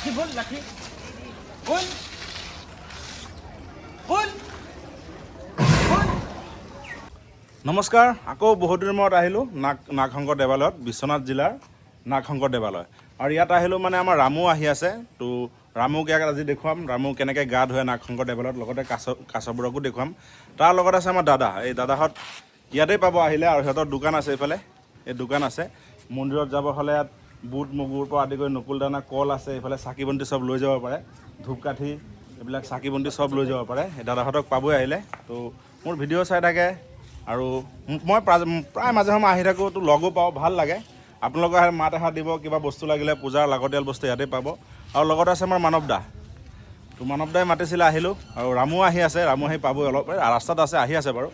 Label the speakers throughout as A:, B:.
A: লাঠি বল লাঠি বল বল। নমস্কাৰ, আকৌ বহুত দিনৰ মূৰত আহিলোঁ নাগশংকৰ দেৱালয়ত, বিশ্বনাথ জিলাৰ নাগশংকৰ দেৱালয়। আৰু ইয়াত আহিলোঁ মানে আমাৰ ৰামু আহি আছে, তো ৰামুক ইয়াক আজি দেখুৱাম, ৰামু কেনেকৈ গা ধুৱে নাগশংকৰ দেৱালয়ত, লগতে কাছবোৰকো দেখুৱাম। তাৰ লগত আছে আমাৰ দাদা, এই দাদাহঁত ইয়াতেই পাব আহিলে, আৰু সিহঁতৰ দোকান আছে এইফালে, এই দোকান আছে। মন্দিৰত যাব হ'লে ইয়াত বুট মগুৰ পৰা আদি কৰি নকুল দানা, কল আছে, এইফালে চাকি বন্তি চব লৈ যাব পাৰে, ধূপকাঠি এইবিলাক চাকি বন্তি চব লৈ যাব পাৰে। এই দাদাহঁতক পাবই আহিলে, তো মোৰ ভিডিঅ' চাই থাকে আৰু মই প্ৰায় মাজে সময়ে আহি থাকোঁ, তো লগো পাওঁ, ভাল লাগে। আপোনালোকে আহে মাত এষাৰ দিব, কিবা বস্তু লাগিলে পূজাৰ লাগতিয়াল বস্তু ইয়াতে পাব। আৰু লগত আছে আমাৰ মানৱ দা, তো মানৱ দাই মাতিছিলে আহিলোঁ, আৰু ৰামু আহি আছে, ৰামু আহি পাবই, অলপ ৰাস্তাত আছে, আহি আছে বাৰু।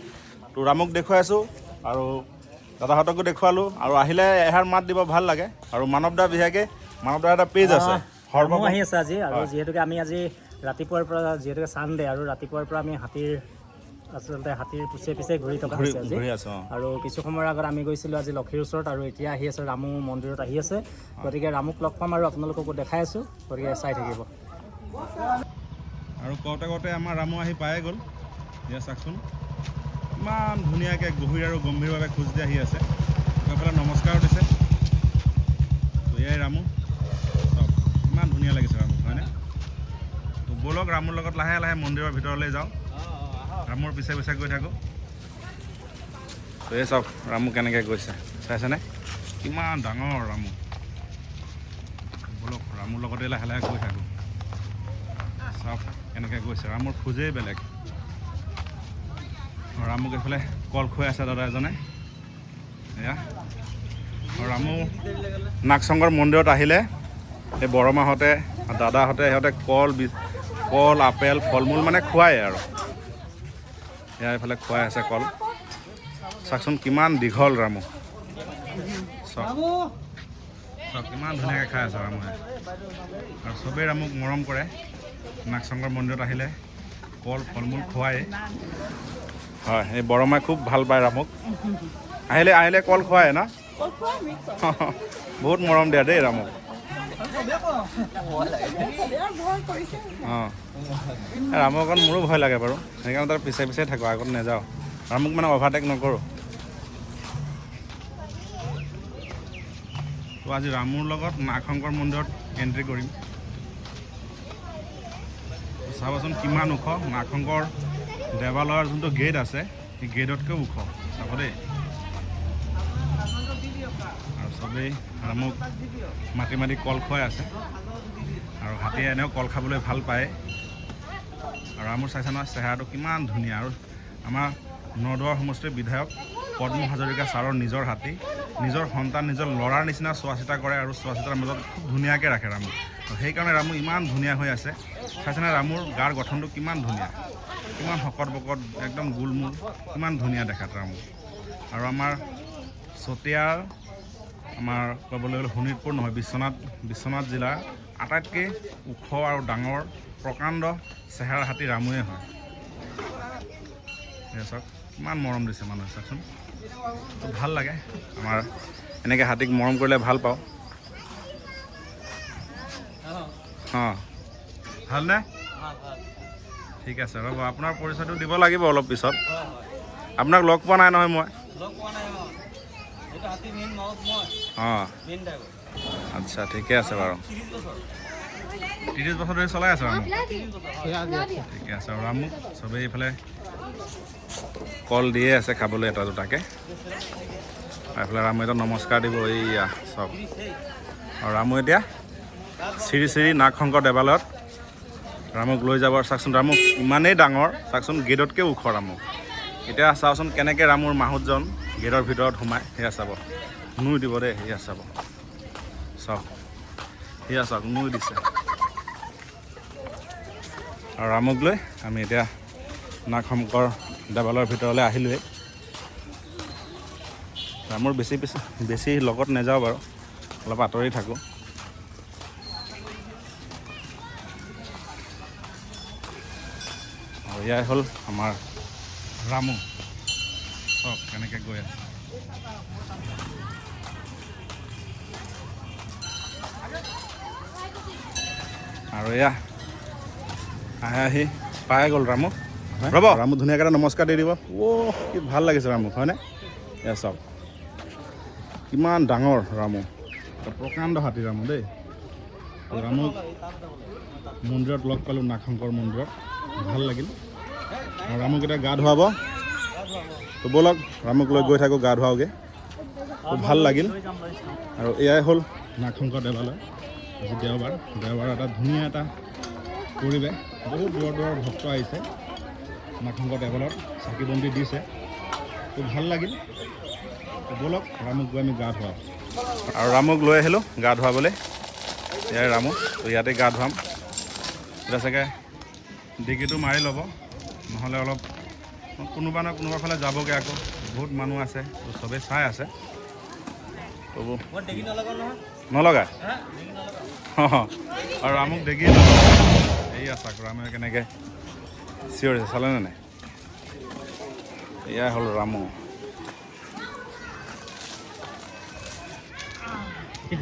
A: তো ৰামুক দেখুৱাইছোঁ আৰু দাদাহঁতকো দেখুৱালোঁ, আৰু আহিলে এষাৰ মাত দিব, ভাল লাগে। আৰু মানৱ দা বিশেষকৈ, মানৱ দাৰ এটা পেজ আছে,
B: ৰামু আহি আছে আজি। আৰু যিহেতুকে আমি আজি ৰাতিপুৱাৰ পৰা, যিহেতুকে ছানডে, আৰু ৰাতিপুৱাৰ পৰা আমি আচলতে হাতীৰ পিছে ঘূৰি থকা হৈছে আজি। আৰু কিছু সময়ৰ আগত আমি গৈছিলোঁ আজি লক্ষীৰ ওচৰত, আৰু এতিয়া আহি আছে ৰামু মন্দিৰত আহি আছে। গতিকে ৰামুক লগ পাম আৰু আপোনালোককো দেখাই আছোঁ, গতিকে চাই থাকিব।
A: আৰু কওঁতে আমাৰ ৰামু আহি পায়ে গ'ল, এয়া চাওকচোন ইমান ধুনীয়াকৈ গভীৰ আৰু গম্ভীৰভাৱে খোজ দি আহি আছে। এইফালে নমস্কাৰো দিছে, তো এয়াই ৰামু, চব ইমান ধুনীয়া লাগিছে ৰামু, হয়নে? তো ব'লক ৰামুৰ লগত লাহে লাহে মন্দিৰৰ ভিতৰলৈ যাওঁ, ৰামুৰ পিছে পিছে গৈ থাকোঁ। তো এই চাওক ৰামু কেনেকৈ গৈছে, চাইছেনে? কিমান ডাঙৰ ৰামু। ব'লক ৰামুৰ লগতে লাহে লাহে গৈ থাকোঁ, চাওক কেনেকৈ গৈছে, ৰামুৰ খোজেই বেলেগ। ৰামুক এইফালে কল খুৱাই আছে দাদা এজনে, এয়া। আৰু ৰামু নাগশংকৰ মন্দিৰত আহিলে এই বৰমাহঁতে, দাদাহঁতে, সিহঁতে কল আপেল ফল মূল মানে খুৱায় আৰু এয়া এইফালে খুৱাই আছে কল। চাওকচোন কিমান দীঘল ৰামু, চাওক কিমান ধুনীয়াকৈ খাই আছে ৰামুৱে। আৰু চবেই ৰামুক মৰম কৰে, নাগশংকৰ মন্দিৰত আহিলে কল ফল মূল খুৱায়। হয়, এই বৰমাই খুব ভাল পায় ৰামুক, আহিলে কল খুৱায় না। বহুত মৰম দিয়া দেই ৰামুক। অঁ, ৰামুক অকণ মোৰো ভয় লাগে বাৰু, সেইকাৰণে তাৰ পিছে পিছে থাকোঁ, আগত নাযাওঁ। ৰামুক মানে অভাৰটেক নকৰোঁ। তো আজি ৰামুৰ লগত নাগশংকৰ মন্দিৰত এণ্ট্ৰি কৰিম। চাবচোন কিমান ওখ, নাগশংকৰ দেৱালয়ৰ যোনটো গেট আছে, সেই গেটতকৈ ওখ, চাব দেই। আৰু চবেই ৰামুক মাতি মাতি কল খুৱাই আছে, আৰু হাতীয়ে এনেও কল খাবলৈ ভাল পায়। আৰু ৰামুৰ চাইছে নহয় চেহেৰাটো কিমান ধুনীয়া। আৰু আমাৰ নদুৱাৰ সমষ্টিৰ বিধায়ক পদ্ম হাজৰিকা ছাৰৰ নিজৰ হাতী, নিজৰ সন্তান, নিজৰ ল'ৰাৰ নিচিনা চোৱা চিতা কৰে, আৰু চোৱা চিতাৰ মাজত খুব ধুনীয়াকৈ ৰাখে ৰামু। সেইকাৰণে ৰামু ইমান ধুনীয়া হৈ আছে। চাইছেনে ৰামুৰ গাৰ গঠনটো কিমান ধুনীয়া, কিমান শকত বকত, একদম গোলমোল, কিমান ধুনীয়া দেখাত ৰামু। আৰু আমাৰ চতিয়াৰ, আমাৰ ক'বলৈ গ'লে শোণিতপুৰ নহয়, বিশ্বনাথ জিলাৰ আটাইতকৈ ওখ আৰু ডাঙৰ প্ৰকাণ্ড চেহেৰাৰ হাতী ৰামুৱে হয়। চাওক কিমান মৰম দিছে মানুহে, চাওকচোন ভাল লাগে। আমাৰ এনেকৈ হাতীক মৰম কৰিলে ভাল পাওঁ। অঁ, ভালনে? ঠিক আছে, ৰ'ব আপোনাৰ পৰিচয়টো দিব লাগিব অলপ পিছত। আপোনাক লগ পোৱা নাই নহয় মই। অঁ, আচ্ছা, ঠিকে আছে বাৰু। 30 বছৰ ধৰি চলাই আছে ৰামুক, ঠিকে আছে। আৰু ৰামুক চবেই এইফালে কল দিয়ে আছে খাবলৈ এটা দুটাকৈ। এইফালে ৰামু এটা নমস্কাৰ দিব, এইয়া চব। আৰু ৰামু এতিয়া শ্ৰী নাগশংকৰ দেৱালয়ত ৰামুক লৈ যাব। আৰু চাওকচোন ৰামুক ইমানেই ডাঙৰ, চাওকচোন গেটতকৈ ওখ ৰামুক। এতিয়া চাওকচোন কেনেকৈ ৰামুৰ মাহুতজন গেটৰ ভিতৰত সোমায়, সেয়া চাব। নুই দিব দেই, সেয়া চাব, চাওক সেয়া চাওক, নুই দিছে। আৰু ৰামুক লৈ আমি এতিয়া নাগশংকৰ দেৱালয়ৰ ভিতৰলৈ আহিলোঁৱেই। ৰামুৰ বেছি লগত নাযাওঁ বাৰু, অলপ আঁতৰি থাকোঁ। আৰু এয়াই হ'ল আমাৰ ৰামু, চব কেনেকৈ গৈ আছে। আৰু এয়া আহি পাই গ'ল ৰামু ৰ'ব ৰামু ধুনীয়াকৈ এটা নমস্কাৰ দি দিব কি ভাল লাগিছে ৰামু হয়নে এয়া চাওক কিমান ডাঙৰ ৰামু প্ৰকাণ্ড হাতী ৰামু দেই ৰামুক মন্দিৰত লগ পালোঁ নাগশংকৰ মন্দিৰত ভাল লাগিল আৰু ৰামুক এতিয়া গা ধুৱাব তো ব'লক ৰামুক লৈ গৈ থাকোঁ গা ধুৱাওগৈ খুব ভাল লাগিল আৰু এয়াই হ'ল নাগশংকৰ দেৱালয় আজি দেওবাৰ এটা ধুনীয়া এটা পৰিৱেশ বহুত দূৰৰ ভক্ত আহিছে নাগশংকৰ দেৱালয়ত চাকি বন্তি দিছে খুব ভাল লাগিল ব'লক ৰামুক গৈ আমি গা ধুৱাওঁ আৰু ৰামুক লৈ আহিলোঁ গা ধুৱাবলৈ এয়াই ৰামু তো ইয়াতে গা ধুৱাম এতিয়া চাগে ডিগিটো মাৰি ল'ব নহ'লে অলপ কোনোবা না কোনোবা ফালে যাবগৈ আকৌ বহুত মানুহ আছে তো চবেই চাই আছে নলগাই আৰু ৰামুক দেখি এয়া চাওক ৰামে কেনেকৈ চিঞৰিছে চালেনে নাই এয়াই হ'ল ৰামু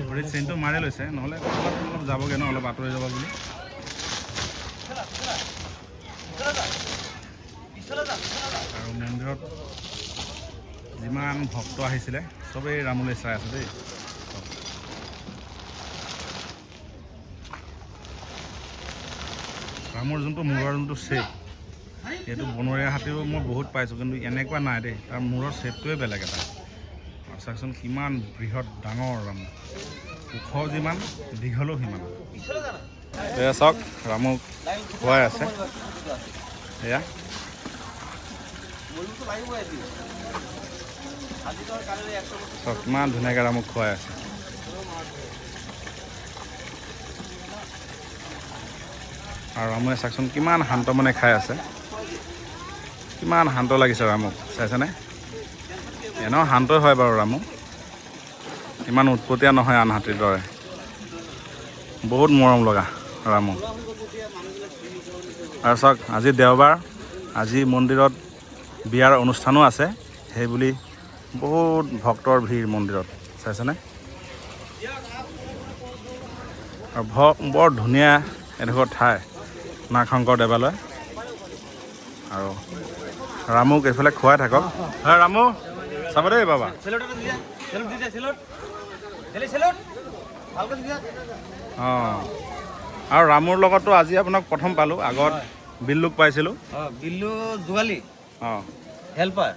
A: ভৰিত চেইনটো মাৰি লৈছে নহ'লে অলপ যাবগৈ ন অলপ আঁতৰি যাব বুলি আৰু মন্দিৰত যিমান ভক্ত আহিছিলে চবেই ৰামুলৈ চাই আছে দেই ৰামৰ যোনটো মূৰৰ যোনটো শ্বেপ সেইটো বনৰীয়া হাতীও মই বহুত পাইছোঁ কিন্তু এনেকুৱা নাই দেই তাৰ মূৰৰ শ্বেপটোৱে বেলেগ এটা চাওকচোন কিমান বৃহৎ ডাঙৰ ৰামু ওখ যিমান দীঘলো সিমান এয়া চাওক ৰামুক খুৱাই আছে এয়া চাওক কিমান ধুনীয়াকৈ ৰামুক খুৱাই আছে আৰু ৰামুৱে চাওকচোন কিমান শান্ত মনে খাই আছে কিমান শান্ত লাগিছে ৰামুক চাইছেনে এনেও শান্তই হয় বাৰু ৰামু ইমান উৎপতীয়া নহয় আন হাতীৰ দৰে বহুত মৰম লগা ৰামু আৰু চাওক আজি দেওবাৰ আজি মন্দিৰত বিয়াৰ অনুষ্ঠানো আছে সেইবুলি বহুত ভক্তৰ ভিৰ মন্দিৰত চাইছেনে আৰু বৰ ধুনীয়া এডোখৰ ঠাই নাগশংকৰ দেৱালয় আৰু ৰামুক এইফালে খুৱাই থাকক হয় ৰামু চাব দেই বাবা অঁ আৰু ৰামুৰ লগতো আজি আপোনাক প্ৰথম পালোঁ আগত বিল্লুক পাইছিলোঁ
C: বিল্লু যোগালী
A: অঁ
C: হেল্পাৰ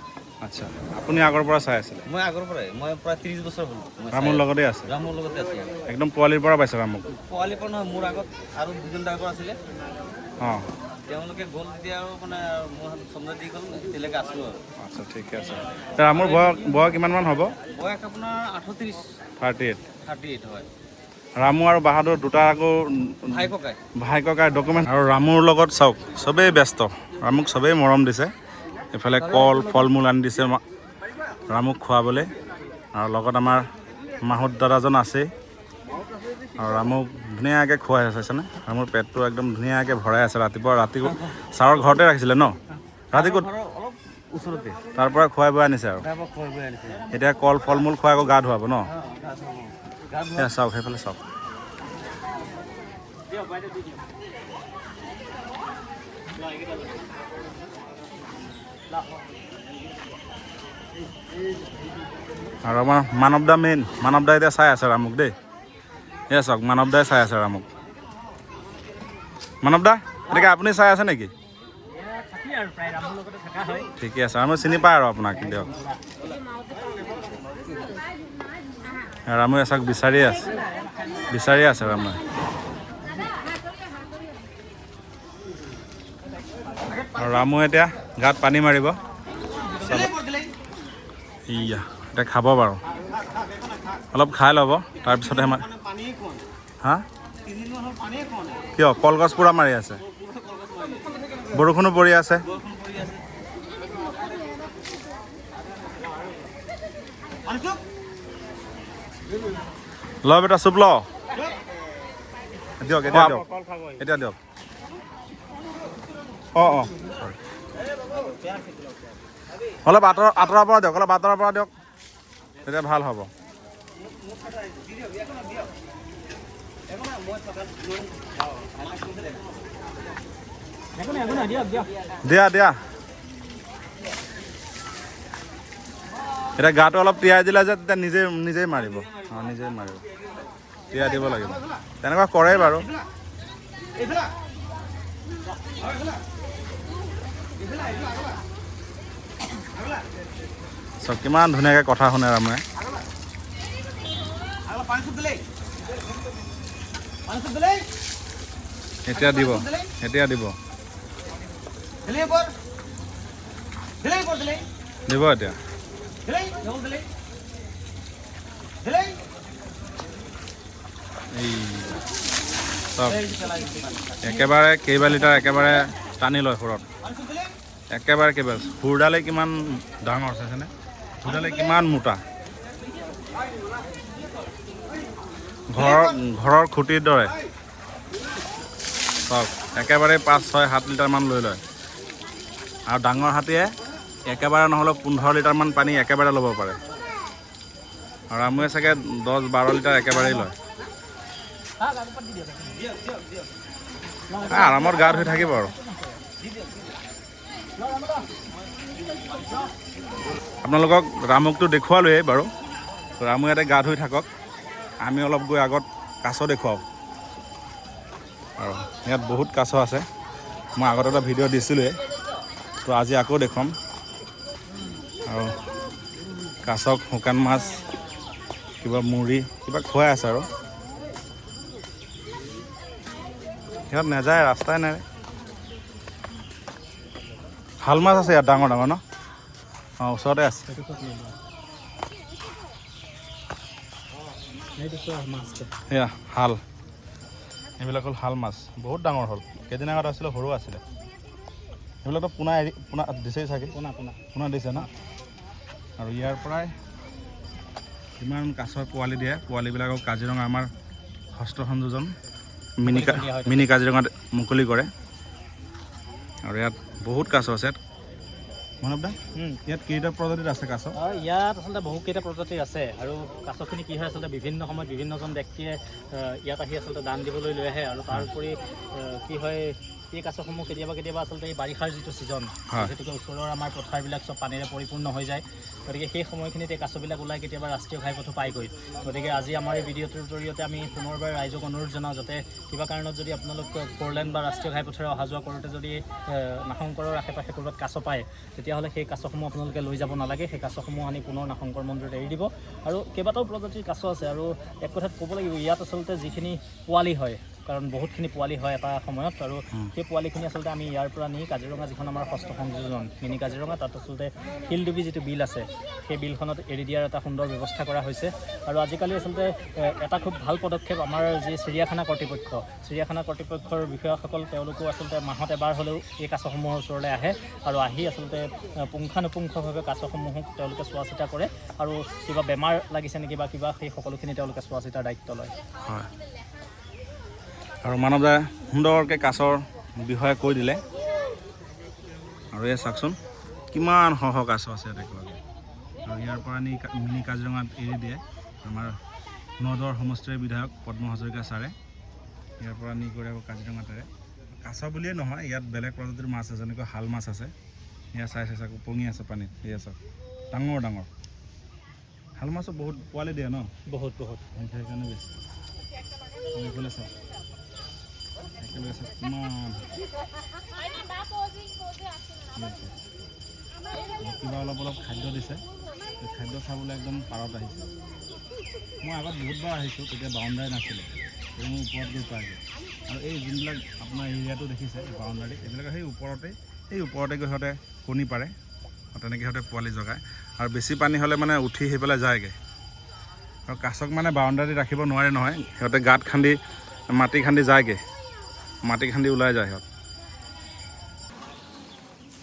A: আচ্ছা আপুনি আগৰ পৰা চাই আছিলে
C: মই আগৰ পৰাই মই প্ৰায় 30 বছৰ হ'ল
A: ৰামুৰ লগতে আছে
C: ৰামৰ লগতে আছোঁ
A: একদম পোৱালিৰ পৰা পাইছে ৰামুক
C: পোৱালিৰ পৰা নহয় মোৰ আগত আৰু দুজন ড্ৰাইভাৰ আছিলে
A: অঁ
C: তেওঁলোকে গ'ল তেতিয়া আৰু মানে মোৰ হাতত চন্দ্ৰ দি গ'ল এতিয়ালৈকে আছোঁ আৰু
A: আচ্ছা ঠিকে আছে ৰামুৰ বয়স কিমানমান হ'ব
C: বয়স আপোনাৰ 38 হয়
A: ৰামু আৰু বাহাদুৰ দুটা আকৌ ভাই ককাই ডকুমেণ্ট আৰু ৰামুৰ লগত চাওক চবেই ব্যস্ত ৰামুক চবেই মৰম দিছে এইফালে কল ফল মূল আনি দিছে ৰামুক খুৱাবলৈ আৰু লগত আমাৰ মাহত দাদাজন আছেই আৰু ৰামুক ধুনীয়াকৈ খুৱাই চাইছেনে ৰামুৰ পেটটো একদম ধুনীয়াকৈ ভৰাই আছে ৰাতি ছাৰৰ ঘৰতে ৰাখিছিলে ন ৰাতি ক'ত
C: ওচৰতে
A: তাৰ পৰা খুৱাই বৈ আনিছে আৰু এতিয়া কল ফল মূল খুৱাই আকৌ গা ধুৱাব ন চাওক সেইফালে চাওক আৰু আমাৰ মানৱ দা এতিয়া চাই আছে ৰামুক দেই এয়া চাওক মানৱ দাই চাই আছে ৰামুক মানৱ দা এনেকৈ আপুনি চাই আছে নেকি ঠিকে আছে ৰামু চিনি পায় আৰু আপোনাক দিয়ক ৰামুৱে চাওক বিচাৰি আছে ৰামুৱে আৰু ৰামু এতিয়া গাত পানী মাৰিব ইয়া এতিয়া খাব বাৰু অলপ খাই ল'ব তাৰপিছতহে হা কিয় কলগছ পূৰা মাৰি আছে বৰষুণো পৰি আছে ল বেটা চুপ ল দিয়ক এতিয়া দিয়ক অঁ অলপ আঁতৰৰ পৰা দিয়ক তেতিয়া ভাল হ'ব দিয়া দিয়া এতিয়া গাটো অলপ তিয়াই দিলে যে তেতিয়া নিজেই মাৰিব নিজেই মাৰিব তিয়াই দিব লাগিব তেনেকুৱা কৰে বাৰু চব কিমান ধুনীয়াকৈ কথা শুনে ৰামে এতিয়া দিব দিব এতিয়া একেবাৰে কেইবা লিটাৰ একেবাৰে টানি লয় সুৰত একেবাৰে কেইবা সুৰডালে কিমান ডাঙৰ চাইছেনে সুৰডালে কিমান মোটা ঘৰৰ খুঁটিৰ দৰে চাওক একেবাৰে 5-6-7 লিটাৰমান লৈ লয় আৰু ডাঙৰ হাতীয়ে একেবাৰে নহ'লেও 15 লিটাৰমান পানী একেবাৰে ল'ব পাৰে আৰু আমুৱে চাগে 10-12 লিটাৰ একেবাৰেই লয় আৰামত গা ধুই থাকিব আৰু আপোনালোকক ৰামুকটো দেখুৱালোৱেই বাৰু ৰামু ইয়াতে গা ধুই থাকক আমি অলপ গৈ আগত কাছ দেখুৱাওঁ আৰু ইয়াত বহুত কাছ আছে মই আগত এটা ভিডিঅ' দিছিলোঁৱেই তো আজি আকৌ দেখুৱাম আৰু কাছক শুকান মাছ কিবা মুড়ি কিবা খুৱাই আছে আৰু সিহঁত নাযায় ৰাস্তাই নাই শাল মাছ আছে ইয়াত ডাঙৰ ডাঙৰ ন অঁ ওচৰতে আছে সেয়া শাল এইবিলাক হ'ল শাল মাছ বহুত ডাঙৰ হ'ল কেইদিন আগত আছিলে সৰু আছিলে সেইবিলাকতো পোনা দিছেই চাগে পোনা দিছে ন আৰু ইয়াৰ পৰাই কিমান কাছৰ পোৱালি দিয়ে পোৱালিবিলাকক কাজিৰঙা আমাৰ হস্ত সংযোজন মিনি কাজিৰঙাত মুকলি কৰে আৰু ইয়াত বহুত কাছ আছে ইয়াত কেইটা প্ৰজাতিৰ আছে কাছ
B: ইয়াত আচলতে বহুকেইটা প্ৰজাতিৰ আছে আৰু কাছখিনি কি হয় আচলতে বিভিন্ন সময়ত বিভিন্নজন ব্যক্তিয়ে ইয়াত আহি আচলতে দান দিবলৈ লৈ আহে আৰু তাৰোপৰি কি হয় এই কাছসমূহ কেতিয়াবা আচলতে এই বাৰিষাৰ যিটো ছিজন যিহেতুকে ওচৰৰ আমাৰ পথাৰবিলাক চব পানীৰে পৰিপূৰ্ণ হৈ যায় গতিকে সেই সময়খিনিত এই কাছবিলাক ওলাই কেতিয়াবা ৰাষ্ট্ৰীয় ঘাইপথো পাইগৈ গতিকে আজি আমাৰ এই ভিডিঅ'টোৰ জৰিয়তে আমি পুনৰবাৰ ৰাইজক অনুৰোধ জনাওঁ যাতে কিবা কাৰণত যদি আপোনালোক ফ'ৰলেন বা ৰাষ্ট্ৰীয় ঘাইপথেৰে অহা যোৱা কৰোঁতে যদি নাহংকৰৰ আশে পাশে ক'ৰবাত কাছ পায় তেতিয়াহ'লে সেই কাছসমূহ আপোনালোকে লৈ যাব নালাগে সেই কাছসমূহ আনি পুনৰ নাহংকৰ মন্দিৰত এৰি দিব আৰু কেইবাটাও প্ৰজাতিৰ কাছ আছে আৰু এক কথাত ক'ব লাগিব ইয়াত আচলতে যিখিনি পোৱালি হয় কাৰণ বহুতখিনি পোৱালি হয় এটা সময়ত আৰু সেই পোৱালিখিনি আচলতে আমি ইয়াৰ পৰা নি কাজিৰঙা যিখন আমাৰ ষষ্ঠ সংযোজন মিনি কাজিৰঙা তাত আচলতে শিলডুবি যিটো বিল আছে সেই বিলখনত এৰি দিয়াৰ এটা সুন্দৰ ব্যৱস্থা কৰা হৈছে আৰু আজিকালি আচলতে এটা খুব ভাল পদক্ষেপ আমাৰ যি চিৰিয়াখানা কৰ্তৃপক্ষৰ বিষয়াসকল তেওঁলোকেও আচলতে মাহত এবাৰ হ'লেও এই কাছসমূহৰ ওচৰলৈ আহে আৰু আহি আচলতে পুংখানুপুংখভাৱে কাছসমূহক তেওঁলোকে চোৱা চিতা কৰে আৰু কিবা বেমাৰ লাগিছে নেকি বা কিবা সেই সকলোখিনি তেওঁলোকে চোৱা চিতাৰ দায়িত্ব লয়
A: হয় আৰু মানৱদাই সুন্দৰকৈ কাছৰ বিষয়ে কৈ দিলে আৰু এই চাওকচোন কিমান শহ কাছ আছে ইয়াত একেলগে আৰু ইয়াৰ পৰা নি মিনি কাজিৰঙাত এৰি দিয়ে আমাৰ নদৰ সমষ্টিৰ বিধায়ক পদ্ম হাজৰিকা ছাৰে ইয়াৰ পৰা নি কৰি আকৌ কাজিৰঙাত এৰে কাছ বুলিয়ে নহয় ইয়াত বেলেগ প্ৰজাতিৰ মাছ আছে যেনেকৈ শাল মাছ আছে এয়া চাইছে চাওক উপঙি আছে পানীত এয়া চাওক ডাঙৰ ডাঙৰ শাল মাছো বহুত পোৱালি দিয়ে ন
B: বহুত
A: সেইকাৰণে বেছি এইফালে চাওক একেলগে চাওক কিমান কিবা অলপ খাদ্য দিছে খাদ্য খাবলৈ একদম পাৰত আহিছে মই আগত বহুতবাৰ আহিছোঁ তেতিয়া বাউণ্ডাৰী নাছিলে এই মোৰ ওপৰত গৈ পাইছোঁ আৰু এই যোনবিলাক আপোনাৰ এৰিয়াটো দেখিছে এই বাউণ্ডাৰী এইবিলাক সেই ওপৰতে গৈ সিহঁতে কণী পাৰে আৰু তেনেকৈ সিহঁতে পোৱালি জগায় আৰু বেছি পানী হ'লে মানে উঠি সেইফালে যায়গৈ আৰু কাছক মানে বাউণ্ডাৰী ৰাখিব নোৱাৰে নহয় সিহঁতে গাঁত খান্দি মাটি খান্দি যায়গৈ মাটি খান্দি ওলাই যায় সিহঁত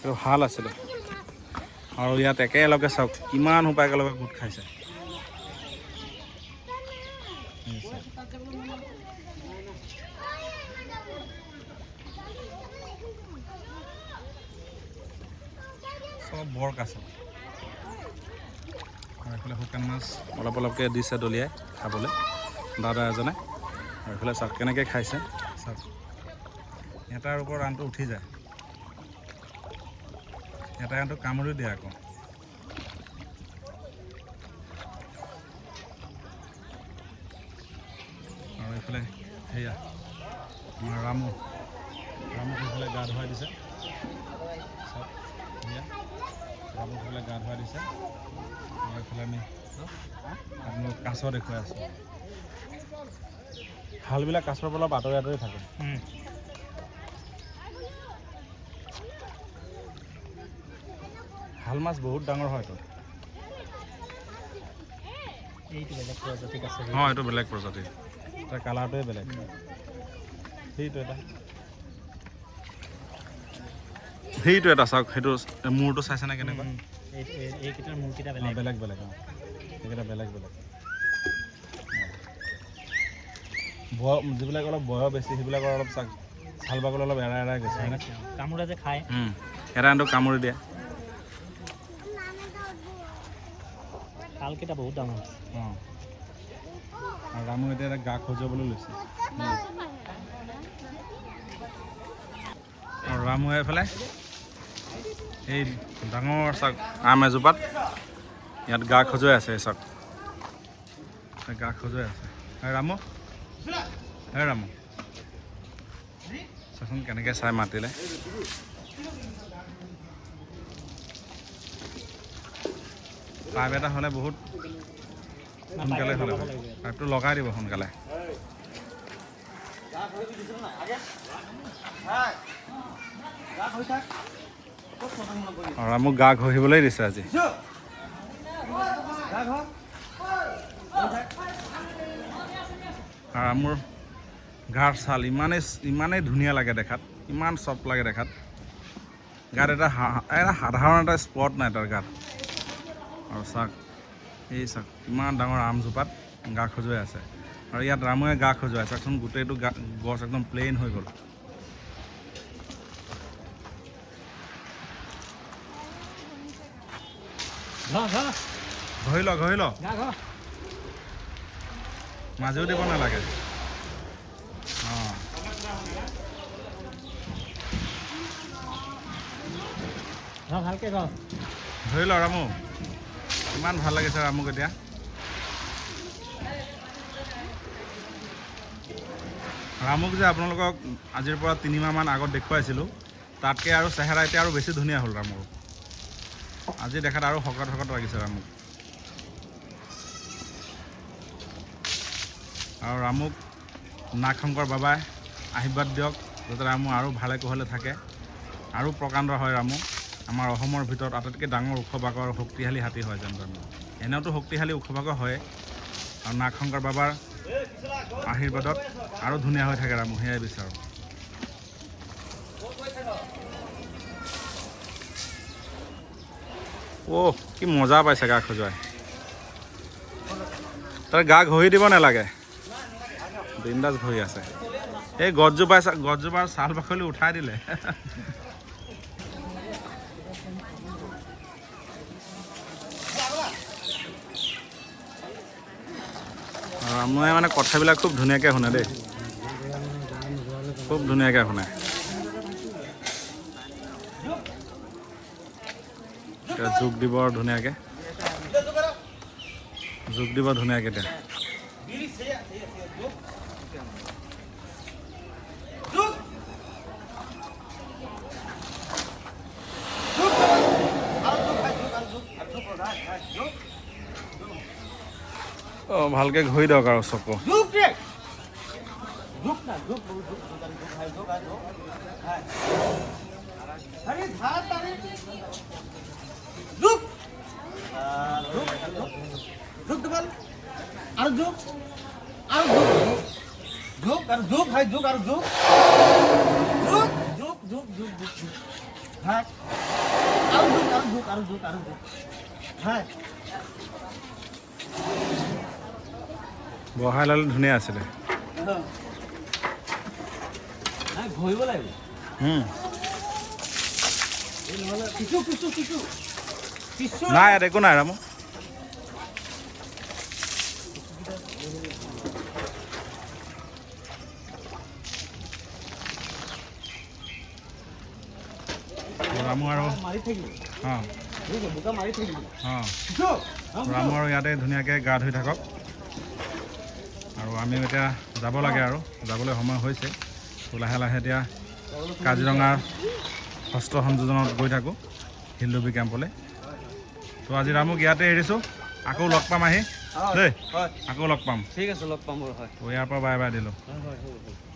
A: এইটো শাল আছিলে আৰু ইয়াত একেলগে চাওক কিমান সোপা একেলগে গোট খাইছে চব বৰ কাছ আৰু এইফালে শুকান মাছ অলপকৈ দিছে দলিয়াই খাবলৈ দাদা এজনে আৰু এইফালে চাওক কেনেকৈ খাইছে চাওক এটাৰ ওপৰত আনটো উঠি যায় এটা আনটো কামুৰি দিয়ে আকৌ আৰু এইফালে সেয়া আমাৰ ৰামুক এইফালে গা ধুৱাই দিছে চাওক সেয়া ৰামুক এইফালে গা ধুৱাই দিছে আৰু এইফালে আমি আপোনালোক কাছ দেখুৱাই আছোঁ হালবিলাক কাছৰ পৰা অলপ আঁতৰি আঁতৰি থাকে শাল মাছ বহুত ডাঙৰ হয়তো
B: এইটো বেলেগ প্ৰজাতিক আছে
A: অঁ এইটো বেলেগ প্ৰজাতিৰ তাৰ কালাৰটোৱে বেলেগ সেইটো এটা চাওক সেইটো মূৰটো চাইছেনে কেনেকুৱা
B: এইকেইটাৰ মূৰকেইটা
A: বেলেগ বেলেগ অঁ সেইকেইটা বেলেগ বেলেগ যিবিলাক অলপ বয়স বেছি সেইবিলাকৰ অলপ ছাল বাকলি অলপ এৰাই এৰাই গৈছে হয়নে
B: কামোৰা যে খায়
A: এটা আনটো কামুৰি দিয়ে
B: শালকেইটা বহুত ডাঙৰ হৈছে
A: অঁ আৰু ৰামু এতিয়া এটা গা খজুৱাবলৈ লৈছে আৰু ৰামুৱে এইফালে এই ডাঙৰ চাওক আম এজোপাত ইয়াত গা খজুৱাই আছে চাওক গা খজুৱাই আছে ৰামু ৰামু চাচোন কেনেকৈ চাই মাতিলে পাইপ এটা হ'লে বহুত সোনকালে হ'লে পাইপটো লগাই দিব সোনকালে আৰু মোক গা ঘঁহিবলৈ দিছে আজি আৰু মোৰ গাৰ ছাল ইমানেই ধুনীয়া লাগে দেখাত ইমান চফ্ট লাগে দেখাত গাত এটা সাধাৰণ এটা স্পট নাই তাৰ গাত আৰু চাওক এই চাওক ইমান ডাঙৰ আমজোপাত গা খজুৱাই আছে আৰু ইয়াত ৰামুৱে গা খজুৱাই চাওকচোন গোটেইটো গছ একদম প্লেইন হৈ গ'ল ঘঁহি ল মাজেও দিব নালাগে অঁ
B: ভালকৈ
A: ধৰি ল ৰামু ইমান ভাল লাগিছে ৰামুক এতিয়া ৰামুক যে আপোনালোকক আজিৰ পৰা 3 মাহমান আগত দেখুৱাইছিলোঁ তাতকৈ আৰু চেহেৰা এতিয়া আৰু বেছি ধুনীয়া হ'ল ৰামুক আজি দেখাত আৰু শকত লাগিছে ৰামুক আৰু ৰামুক নাগশংকৰ বাবাই আশীৰ্বাদ দিয়ক যাতে ৰামু আৰু ভালে কুশলে থাকে আৰু প্ৰকাণ্ড হয় ৰামু আমাৰ অসমৰ ভিতৰত আটাইতকৈ ডাঙৰ ওখ বাঘৰ শক্তিশালী হাতী হয় যেন ৰামু এনেওতো শক্তিশালী ওখ বাঘ হয় আৰু নাগশংকৰ বাবাৰ আশীৰ্বাদত আৰু ধুনীয়া হৈ থাকে ৰামু সেয়াই বিচাৰোঁ অ' কি মজা পাইছে গা খজুৱাই তাৰ গা ঘঁহি দিব নালাগে বিন্দাছ ঘঁহি আছে এই গছজোপাৰ ছাল বাকলি উঠাই দিলে ৰামুৱে মানে কথাবিলাক খুব ধুনীয়াকৈ শুনে দেই খুব ধুনীয়াকৈ শুনে যোগ দিব ধুনীয়াকৈ এতিয়া অঁ ভালকৈ ঘঁহি দিয়ক আৰু চকু বহাই ল'লে ধুনীয়া আছিলে
C: ঘঁহিব লাগিব
A: নাই ইয়াত একো নাই ৰামু ৰামু আৰু অঁ ৰামু আৰু ইয়াতে ধুনীয়াকৈ গা ধুই থাকক আৰু আমিও এতিয়া যাব লাগে আৰু যাবলৈ সময় হৈছে তো লাহে লাহে এতিয়া কাজিৰঙাৰ ষষ্ঠ সংযোজনত গৈ থাকোঁ হিলডুবি কেম্পলৈ তো আজি ৰামুক ইয়াতে এৰিছোঁ আকৌ লগ পাম আহি দেই আকৌ লগ পাম
C: ঠিক আছে লগ পাম বাৰু হয়
A: তো ইয়াৰ পৰা বাই বাই দিলোঁ
C: হয়